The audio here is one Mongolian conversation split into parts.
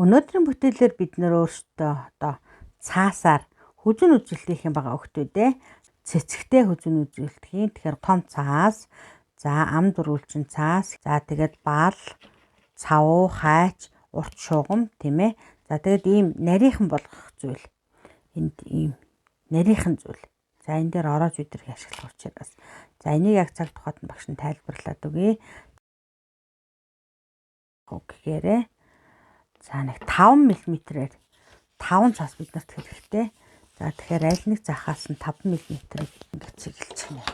Өнөөдрийн бүтээлээр бид нөр өөрсдөө одоо цаасаар хүзүн үзүүлэлтийн байгаа өгтүүдээ цэцэгтэй хүзүн үзүүлэлтийн тэгэхээр том цаас, за ам дөрвөлжин цаас, за тэгээд бал, цавуу, хайч, урт шугам тийм ээ. За тэгээд ийм нарийнхан болгох зүйл. Энд ийм нарийнхан зүйл. За энэ дээр ороож өдрийг ашиглах учраас. За энийг яг цаг тухайд нь багш нь тайлбарлаад өгье. Гэхээрээ за нэг 5 мм-ээр 5 цаас бид нарт хэрэгтэй. За тэгэхээр аль нэг захаас нь 5 мм-ийг ингэж чиглэж байна.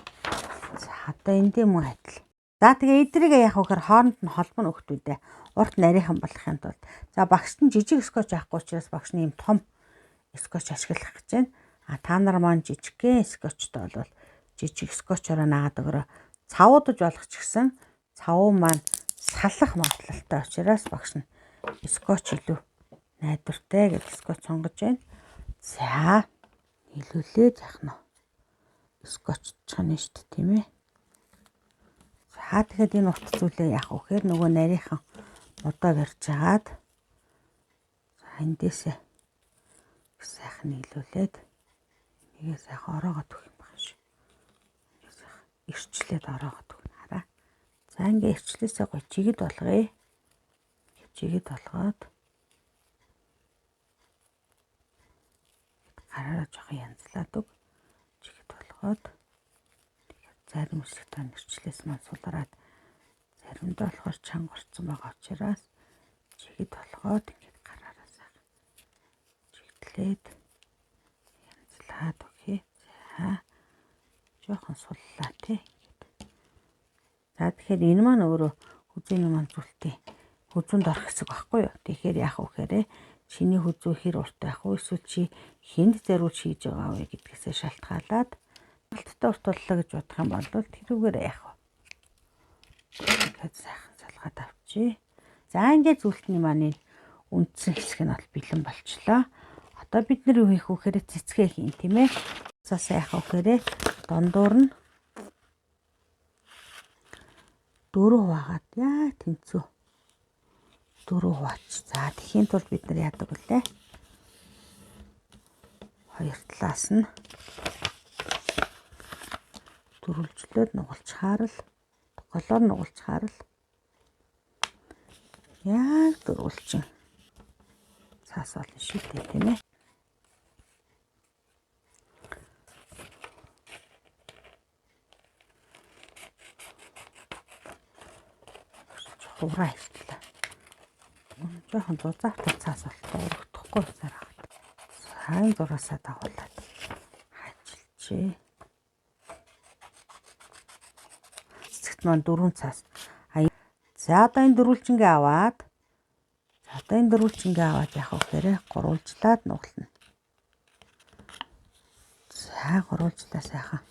За одоо эндээ мөн адил. За тэгээ эдрийг яах вэ гэхээр хооронд нь холбоо нөхдүүдээ урт нарийнхан болгохын тулд за багшд нь жижиг скотч авахгүй учраас багш нь ийм том скотч ашиглах гэж байна. А та нар маань жижигхэн скотчтой бол жижиг скотчороо наагаад өгөрөө. Цавуудаж болох ч гэсэн цавуу маань салах магадлалтай учраас багш нь скотч илүү найдвартай гэж скотч сонгож байна. За нийлүүлээд яах нь скотч чана шүү дээ тийм ээ. За тэгэхэд энэ урт зүйлээ яах вэ гэхээр нөгөө нарийнхан удаа барьж агаад за эндээсээ сайхан нийлүүлээд нэгээ сайхан ороогоод өгөх юм байна шүү. Сайхан ирчлээд ороогоод өгнө хараа. За ингээ ирчлээсээ гоё жигэд болгоё. Жигэд болгоод гараараа жоохон янзлаад өг. Жигэд болгоод тэгэхээр зарим хэсэг тань ирчлээс маань сулраад заримдаа болохоор чангарсан байгаа учраас жигэд болгоод ингээд гараараа сайхан жигдлээд янзлаад өгье. За жоохон суллаа тий. За тэгэхээр энэ маань өөрөө хүзээний маань зүлтээ хүзүүнд орох хэсэг байхгүй юу. Тэгэхээр яах вэ гэхээр чиний хүзүү хэр урт байх вэ? Эсвэл чи хэнд зориулж хийж байгаа вэ гэдгээсээ шалтгаалаад халттай урт боллоо гэж бодох юм бол тэрүүгээр яах вэ? Тэгэхээр сайхан салгаад авчи. За ингээд зүлтний маань үндсэн хэсэг нь бол бэлэн болчлоо. Одоо бид нар юу хийх вэ гэхээр цэцгээ хийн тийм ээ. Цаас яах вэ гэхээр дондуур нь 4 хуваагаад яа тэнцүү 4 хуваач. За тэхийн тулд бид нар яадаг вүлээ? Хоёр талаас нь дөрвөлжлөөд нугалж хаарал, голоор нугалж хаарал. Яг дөрвөлжин цаас болно шүү дээ тийм ээ. Хувраа хэвчлээ. Жохон зузаавтай цаас болтой өргөдөхгүй сараад. Сайн дураасаа дагуулад хажиллажээ. Цэцэгт маань 4 цаас. За одоо энэ дөрвөлжингээ аваад яах вэ гэхээр гурвалжлаад нугална. За гурвалжлаа сайхан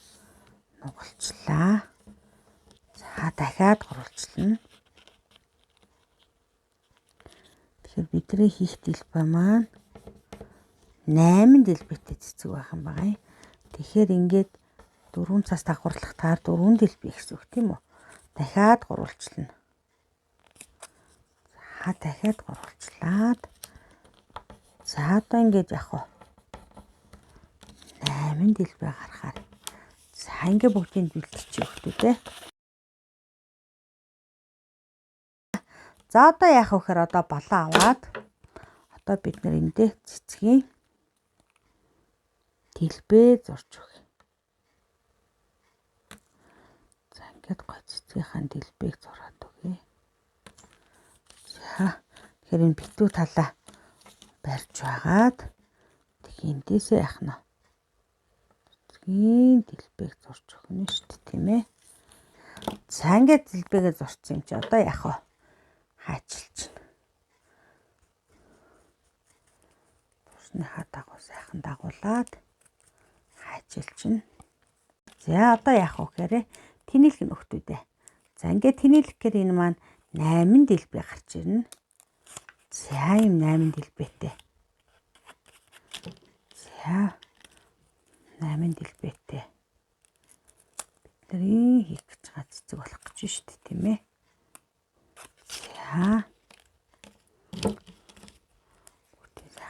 нугалчлаа. За дахиад гурвалжлана. Тэгэхээр бидний хийх дэлбээ маань 8 дэлбэтэй цэцэг байх юм байна. Тэгэхээр ингээд 4 цаас давхарлахтаар 4 дэлбэ гэсэн үг тийм үү? Дахиад гурвалжлана. За дахиад гурвалжлаад. За одоо ингээд яах вэ? 8 дэлбэ гарахаар. За ингээд бүгдийг бэлтчихье хөлтөө. За одоо яах вэ гэхээр одоо балан аваад одоо бид нэр эндээ цэцгийн дэлбээ зурж өгье. За ингээд гой цэцгийнхаа дэлбээг зураад өгье. За тэгэхээр энэ битүү талаа барьж байгаад тэг эндээсээ яах нь цэцгийн дэлбээг зурж өгнө шүү дээ тийм ээ. За ингээд дэлбэгээ зурсан юм чи одоо яах вэ? Хайчилж байна. Турсныхаа дагуу сайхан дагуулад хайчилж байна. За одоо яах вэ гэхээр тэнэлэх нөхдүүдээ. За ингээд тэнэлэх гэхээр энэ маань 8 дэлбэ гарч ирнэ. За юм 8 дэлбэтэй. За 8 дэлбэтэй. Бид нар хийх гэж байгаа цэцэг болох гэж шүү дээ тийм ээ. За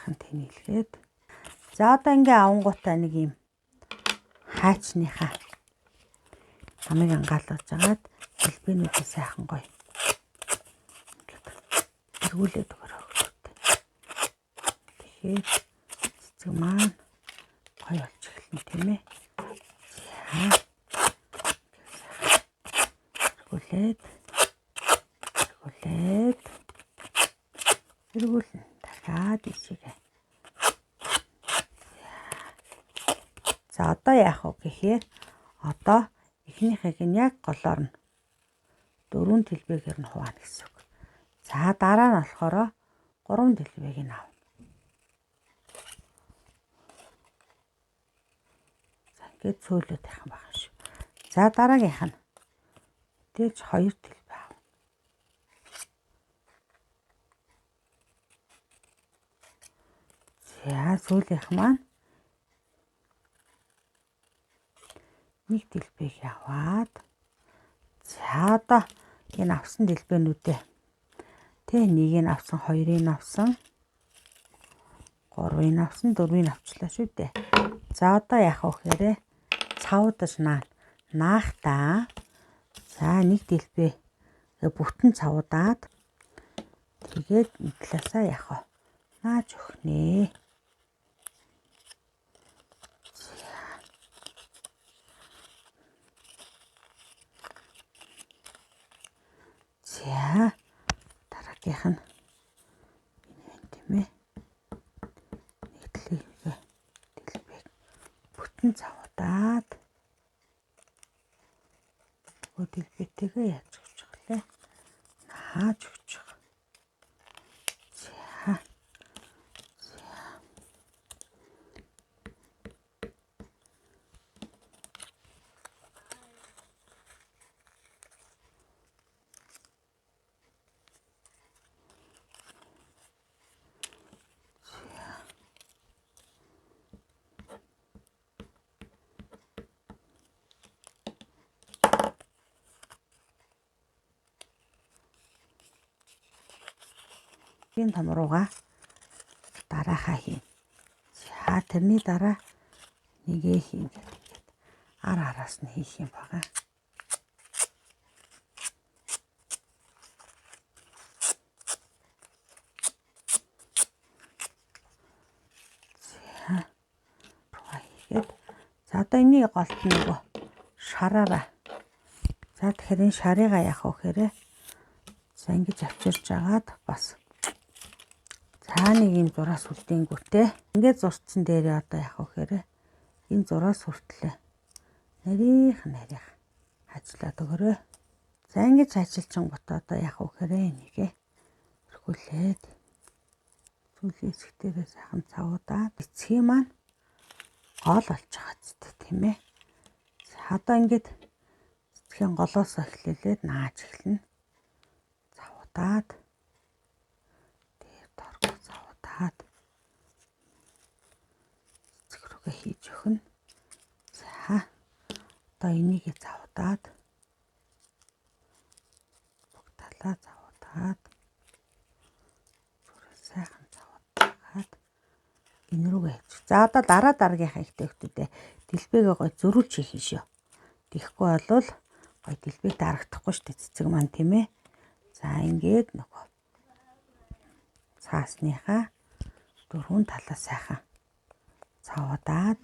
сайхан тэнэлгээд. За одоо ингээ авангуудаа нэг юм хайчныхаа амыг ангаалуулж агаад дэлбэнүүдээ сайхан гоё эргүүлээд өгөрөө хөлтөй. Тэгэхээр цэцэг маань гоё болж эхэлнэ тийм ээ. За эргүүлнэ. Дахиад ичээгээ. За одоо яах вэ гэхээр одоо эхнийхийг нь яг голоор нь 4 дэлбэгээр нь хуваана гэсэн үг. За дараа нь болохоор 3 дэлбэгийг нь авна. За ингээд цөөлөд байх юм байна шүү. За дараагийнх нь тэгж 2 дэлбэ авна. За сүүлийнх маань 1 дэлбэг яваад за одоо энэ авсан дэлбэнүүдээ тэг нэгийг нь авсан, хоёрыг нь авсан, 3-ыг нь авсан, 4-ыг нь авчлаа шүү дээ. За одоо яах вэ гэхээр цавуудаж наахтаа за 1 дэлбээ бүтэн цавуудаад тэгээд нэг талаасаа яах вэ? Нааж өгнэ. За дараагийнх нь энэ тийм ээ. Нэг дэлбэг бүтэн цавуудаад дэлбэтэйгээ яаж өгч байгаа лээ. Нааж өгч байгаа. За. Энэ том руугаа дараахаа хийн. За тэрний дараа нэгээ хийн гэдэг. Араас нь хийх юм байгаа. За одоо энийг голт нөгөө шараараа. За тэгэхээр энэ шарыгаа яах вэ гэхээр за ингэж авчирч агаад бас за нэг юм зураас үлдээнгүүтээ ингээд зурцсан дээрээ одоо яах вэ гэхээр энэ зураас хүртлээ нарийнх ажиллаад өгөрөө. За ингэж ажиллачингууд одоо яах вэ гэхээр энийгээ эргүүлээд сүүлийн хэсгтэрээ сайхан цавуудаад эцгийн маань гол болж байгаа ч тийм ээ. За одоо ингээд цэцгийн голоос эхлүүлээд нааж эхэлнэ. Цавуудаад дээр дорго цавуудаад цэцэг рүүгээ хийж өгнө. За одоо энийг цавуудаад бүх талаа цавуудаад зүрх сайхан цавуудаад энэ рүүгээ хийж. За одоо дараагийнхаа ихтэйгтүүдээ дэлбэгээ гой зөрүүлж хийх юм шүү. Тэгэхгүй болвол гой дэлбэг дарагдахгүй шүү дээ цэцэг маань тийм ээ. За ингээд нөгөө цаасныхаа 4 талаа сайхан цавуудаад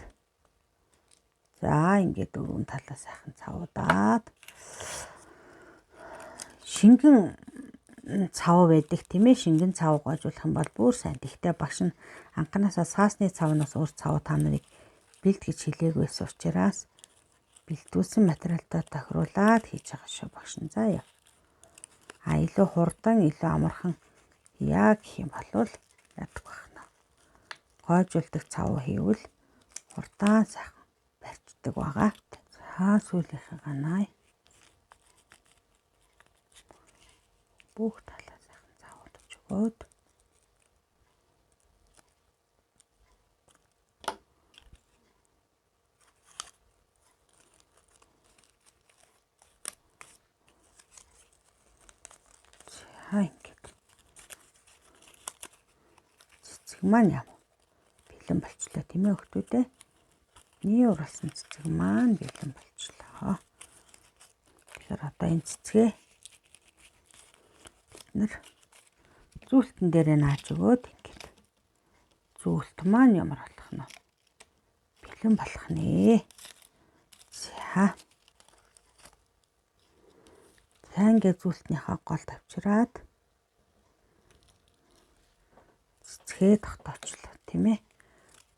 за ингээд 4 талаа сайхан цавуудаад шингэн цав байдаг тийм ээ. Шингэн цав гойжуулах юм бол бүр сайн. Тэгтээ багш нь анханасаа саасны цавнаас өөр цав та нарыг бэлтгэж хэлээгүйсэн учраас бэлтүүлсэн материалтай тохируулаад хийж байгаа шүү багш нь. За яа. Илүү хурдан, илүү амархан яг гэх юм бол яддаг байна. Гойжуулдаг цав хийвэл хурдан сайхан барьцдаг байгаа. За сүүлийнхээ ганаа бүх талаа сайхан цавуудаж өгөөд за ингээд цэцэг маань яв. бэлэн болчлоо тийм ээ хөлтүүдээ. Бидний уруулсан цэцэг маань бэлэн болчлоо. Тэгэхээр одоо энэ цэцгээ бид нэр зүүлтэн дээрээ нааж өгөөд ингээд зүүлт маань ямар болох нь бэлэн болох нэ. За. Ингээд зүүлтнийхаа гол тавьчраад цэцгээ тогтоочлоо тийм ээ.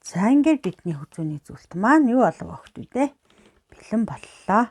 За ингээд бидний хүзүүний зүүлт маань юу болов хөлтүүдээ бэлэн боллоо.